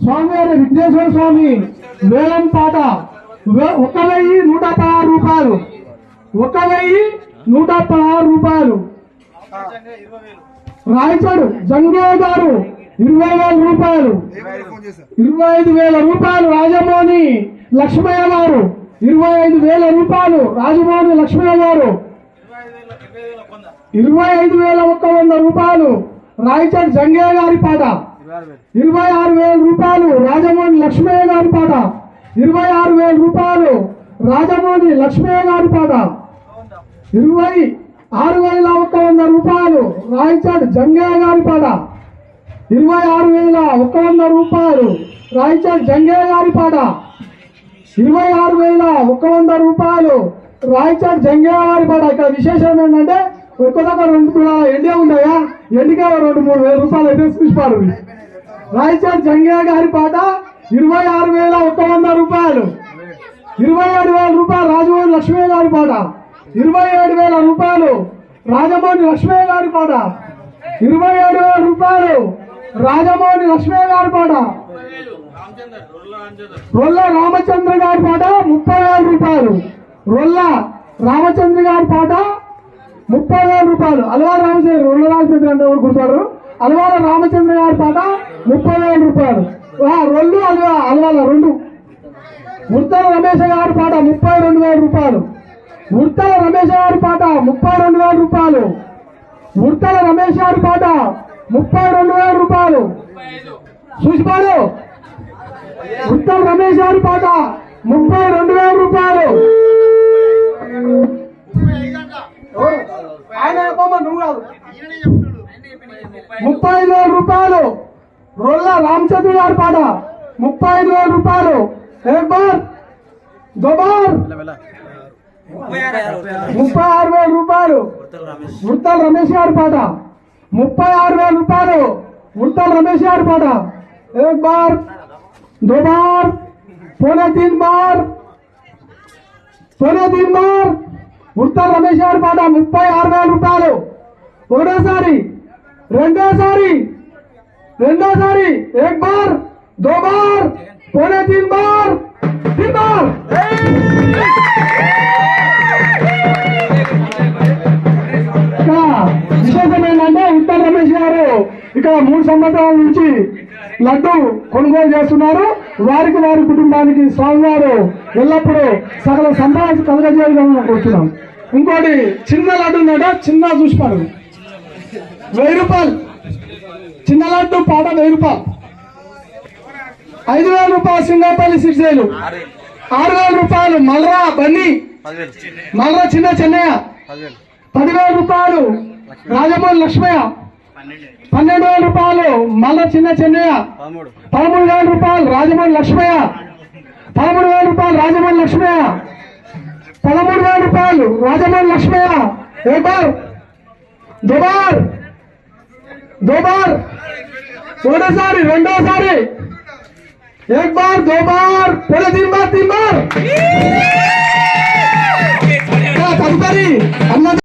స్వామివారి విఘ్నేశ్వర స్వామి వేలం పాట 1116 రూపాయలు. 1116 రూపాయలు. రాయచడు జంగే గారు 20,000 రూపాయలు. 25,000 రూపాయలు. రాజమోహని లక్ష్మయ్య గారు 25,000 రూపాయలు. రాజమోహని లక్ష్మయ్య గారు 25,100 రూపాయలు. రాయచడ్ జంగే గారి పాట 26,000 రూపాయలు. రాజమోహని లక్ష్మయ్య గారి పాట 26,000 రూపాయలు. రాజమోహని లక్ష్మయ్య గారి పాట 26,100 రూపాయలు. రాయచడ్ జంగే గారి పాట 26,100 రూపాయలు. రాయచడ్ జంగే గారి పాట 26,100 రూపాయలు. రాయచడ్ జంగే గారి పాట. ఇక్కడ విశేషం ఏంటంటే ఒక్కొక్క 2 తులాల ఎండియా ఉన్నాయా, ఎండిగా 2-3 రూపాయలు అయితే చూసిపారు. రాయచడ్ జంగే గారి పాట 26,100 రూపాయలు. 27,000 రూపాయలు. రాజమోహని లక్ష్మయ్య గారి పాట 27,000 రూపాయలు. రాజమోహని లక్ష్మయ్య గారి పాట 27,000 రూపాయలు. రాజమోహని లక్ష్మయ్య గారి పాట. రొల్ల రామచంద్ర గారి పాట 30,000 రూపాయలు. రొల్ల రామచంద్ర గారి పాట 30,000 రూపాయలు. అలవాల రామచంద్ర రొల్ల రామచంద్ర అంటే ఎవరు గుర్తారు? అలవాల రామచంద్ర గారి పాట 30,000 రూపాయలు. రొల్లు అలవాల 2. ఉర్తల రమేష్ గారి పాట 32,000 రూపాయలు. ఉర్తల రమేష్ గారి పాట 32,000 రూపాయలు. ఉర్తల రమేష్ గారి పాట 32,000 రూపాయలు. చూసిపాడు. ఉర్తల రమేష్ గారి పాట 32,000 రూపాయలు. ఆయన నువ్వు కాదు. 35,000 రూపాయలు. రొల్ల రామచంద్ర గారి పాట 35,000 రూపాయలు. एक बार 2 बार 36,000 రూపాయలు. ఉర్తల రమేష్ గారి పాట 36,000 రూపాయలు. ఉర్తల రమేష్ గారి పాట एक बार 2 बार 3.5 बार 3.5 बार. ఉర్తల రమేష్ గారి పాట 36,000 రూపాయలు. ఒకటోసారి రెండోసారి एक बार 2 बार 3.5 बार 3 बार. విశేషం ఏంటంటే ఉత్తర రమేష్ గారు ఇక్కడ 3 సంవత్సరాల నుంచి లడ్డు కొనుగోలు చేస్తున్నారు. వారికి వారి కుటుంబానికి స్వామివారు ఎల్లప్పుడూ సకల సంపాదన కలగజేయాలని కోరుతున్నాం. ఇంకోటి చిన్న లడ్డు ఉన్నాడ, చిన్న చూసిపారు 1000 రూపాయలు. చిన్న లడ్డు పాట 1000 రూపాయలు. 5,000 రూపాయలు. సింగపల్లి 6,000. 6,000 రూపాయలు. మల్రా బన్నీ మల్రా చిన్న చెన్నయ్య 10,000 రూపాయలు. రాజమోహని లక్ష్మయ్య 12,000 రూపాయలు. మల్రా చిన్న చెన్నయ్య 13,000 రూపాయలు. రాజమోహని లక్ష్మయ్య 13,000 రూపాయలు. రాజమోహని లక్ష్మయ్య 13,000 రూపాయలు. రాజమోహని లక్ష్మయ్య. एक बार 2 बार 2 बार. ఒకటోసారి రెండోసారి एक बार 2 बार 3 बार 3 बार. తదుపరి